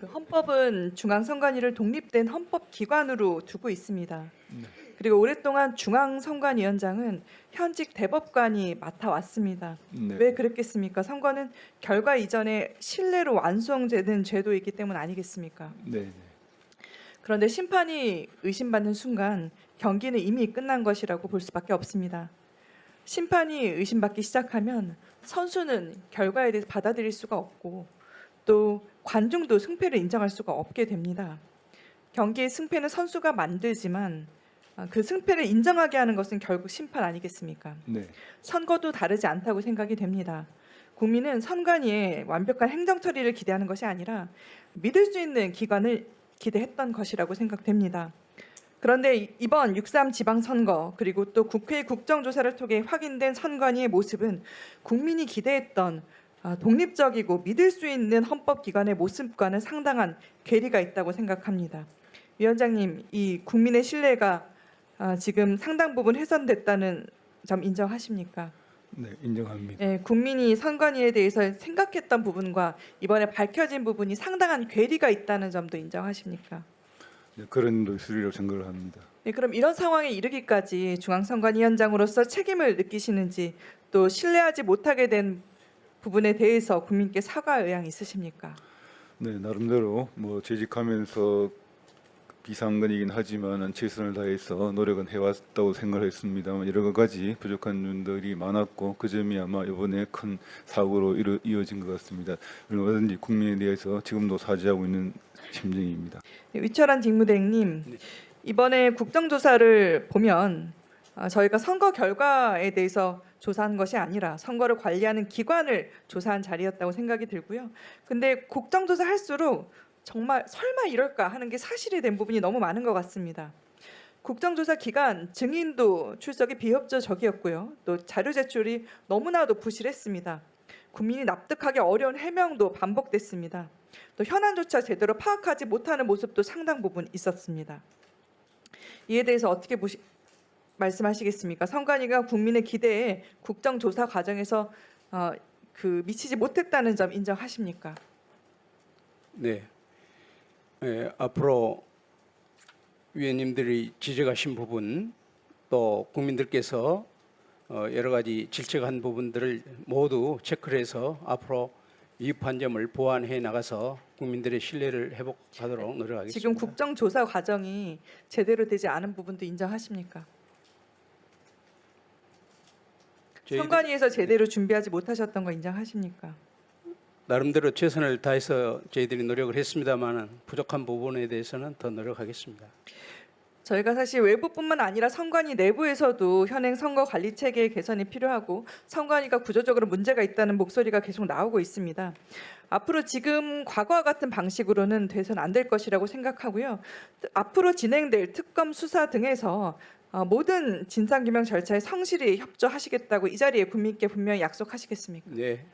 그 헌법은 중앙선관위를 독립된 헌법기관으로 두고 있습니다. 네. 그리고 오랫동안 중앙선관위원장은 현직 대법관이 맡아왔습니다. 네. 왜 그랬겠습니까? 선거는 결과 이전에 신뢰로 완수되는 제도이기 때문 아니겠습니까? 네. 그런데 심판이 의심받는 순간 경기는 이미 끝난 것이라고 볼 수밖에 없습니다. 심판이 의심받기 시작하면 선수는 결과에 대해서 받아들일 수가 없고 또 관중도 승패를 인정할 수가 없게 됩니다. 경기의 승패는 선수가 만들지만 그 승패를 인정하게 하는 것은 결국 심판 아니겠습니까? 네. 선거도 다르지 않다고 생각이 됩니다. 국민은 선관위의 완벽한 행정 처리를 기대하는 것이 아니라 믿을 수 있는 기관을 기대했던 것이라고 생각됩니다. 그런데 이번 6.3 지방선거 그리고 또 국회 국정조사를 통해 확인된 선관위의 모습은 국민이 기대했던 독립적이고 믿을 수 있는 헌법기관의 모습과는 상당한 괴리가 있다고 생각합니다. 위원장님, 이 국민의 신뢰가 지금 상당 부분 훼손됐다는 점 인정하십니까? 네, 인정합니다. 네, 국민이 선관위에 대해서 생각했던 부분과 이번에 밝혀진 부분이 상당한 괴리가 있다는 점도 인정하십니까? 네, 그런 것이라고 생각을 합니다. 네, 그럼 이런 상황에 이르기까지 중앙선관위원장으로서 책임을 느끼시는지 또 신뢰하지 못하게 된 부분에 대해서 국민께 사과 의향 있으십니까? 네, 나름대로 재직하면서 비상근이긴 하지만 최선을 다해서 노력은 해왔다고 생각했습니다만 여러 가지 부족한 점들이 많았고 그 점이 아마 이번에 큰 사고로 이어진 것 같습니다. 얼마든지 국민에 대해서 지금도 사죄하고 있는 심정입니다. 네, 위철한 직무대행님, 네. 이번에 국정조사를 보면 저희가 선거 결과에 대해서 조사한 것이 아니라 선거를 관리하는 기관을 조사한 자리였다고 생각이 들고요. 근데 국정조사 할수록 정말 설마 이럴까 하는 게 사실이 된 부분이 너무 많은 것 같습니다. 국정조사 기간 증인도 출석이 비협조적이었고요. 또 자료 제출이 너무나도 부실했습니다. 국민이 납득하기 어려운 해명도 반복됐습니다. 또 현안조차 제대로 파악하지 못하는 모습도 상당 부분 있었습니다. 이에 대해서 어떻게 말씀하시겠습니까? 선관위가 국민의 기대에 국정조사 과정에서 미치지 못했다는 점 인정하십니까? 네. 앞으로 위원님들이 지적하신 부분 또 국민들께서 여러 가지 질책한 부분들을 모두 체크를 해서 앞으로 위법한 점을 보완해 나가서 국민들의 신뢰를 회복하도록 노력하겠습니다. 지금 국정조사 과정이 제대로 되지 않은 부분도 인정하십니까? 선관위에서 제대로 준비하지 못하셨던 거 인정하십니까? 나름대로 최선을 다해서 저희들이 노력을 했습니다만 부족한 부분에 대해서는 더 노력하겠습니다. 저희가 사실 외부뿐만 아니라 선관위 내부에서도 현행 선거 관리 체계 개선이 필요하고 선관위가 구조적으로 문제가 있다는 목소리가 계속 나오고 있습니다. 앞으로 지금 과거와 같은 방식으로는 돼서는 안 될 것이라고 생각하고요. 앞으로 진행될 특검 수사 등에서 모든 진상규명 절차에 성실히 협조하시겠다고 이 자리에 국민께 분명히 약속하시겠습니까? 네.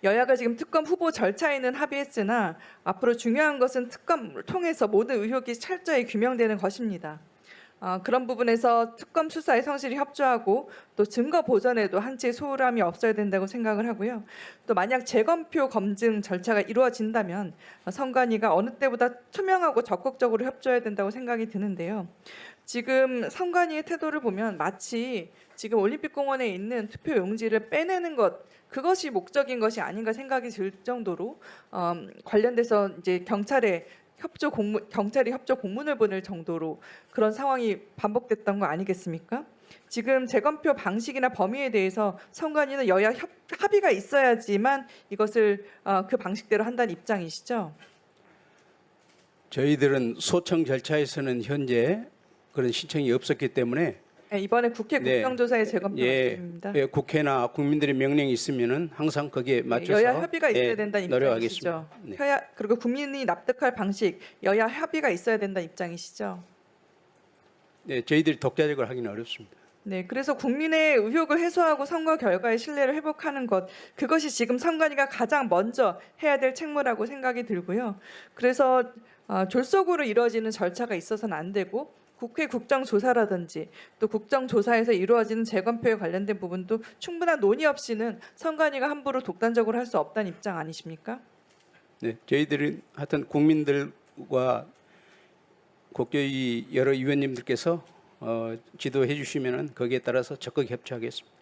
여야가 지금 특검 후보 절차에는 합의했으나 앞으로 중요한 것은 특검을 통해서 모든 의혹이 철저히 규명되는 것입니다. 그런 부분에서 특검 수사에 성실히 협조하고 또 증거 보전에도 한치의 소홀함이 없어야 된다고 생각을 하고요. 또 만약 재검표 검증 절차가 이루어진다면 선관위가 어느 때보다 투명하고 적극적으로 협조해야 된다고 생각이 드는데요. 지금 선관위의 태도를 보면 마치 지금 올림픽공원에 있는 투표 용지를 빼내는 것 그것이 목적인 것이 아닌가 생각이 들 정도로 관련돼서 이제 경찰이 협조 공문을 보낼 정도로 그런 상황이 반복됐던 거 아니겠습니까? 지금 재검표 방식이나 범위에 대해서 선관위는 여야 합의가 있어야지만 이것을 그 방식대로 한다는 입장이시죠? 저희들은 소청 절차에서는 현재 그런 신청이 없었기 때문에 네, 이번에 국회 네. 국정조사의 재검표 말씀입니다. 국회나 국민들의 명령이 있으면은 항상 거기에 맞춰서 여야 협의가 있어야 된다는 노력하겠습니다. 입장이시죠. 네. 그리고 국민이 납득할 방식, 여야 협의가 있어야 된다는 입장이시죠. 네, 저희들이 독자적으로 하기는 어렵습니다. 네, 그래서 국민의 의혹을 해소하고 선거 결과의 신뢰를 회복하는 것, 그것이 지금 선관위가 가장 먼저 해야 될 책무라고 생각이 들고요. 그래서 졸속으로 이루어지는 절차가 있어서는 안 되고 국회 국정조사라든지 또 국정조사에서 이루어지는 재검표에 관련된 부분도 충분한 논의 없이는 선관위가 함부로 독단적으로 할 수 없다는 입장 아니십니까? 네, 저희들은 하여튼 국민들과 국교위 여러 위원님들께서 지도해 주시면은 거기에 따라서 적극 협조하겠습니다.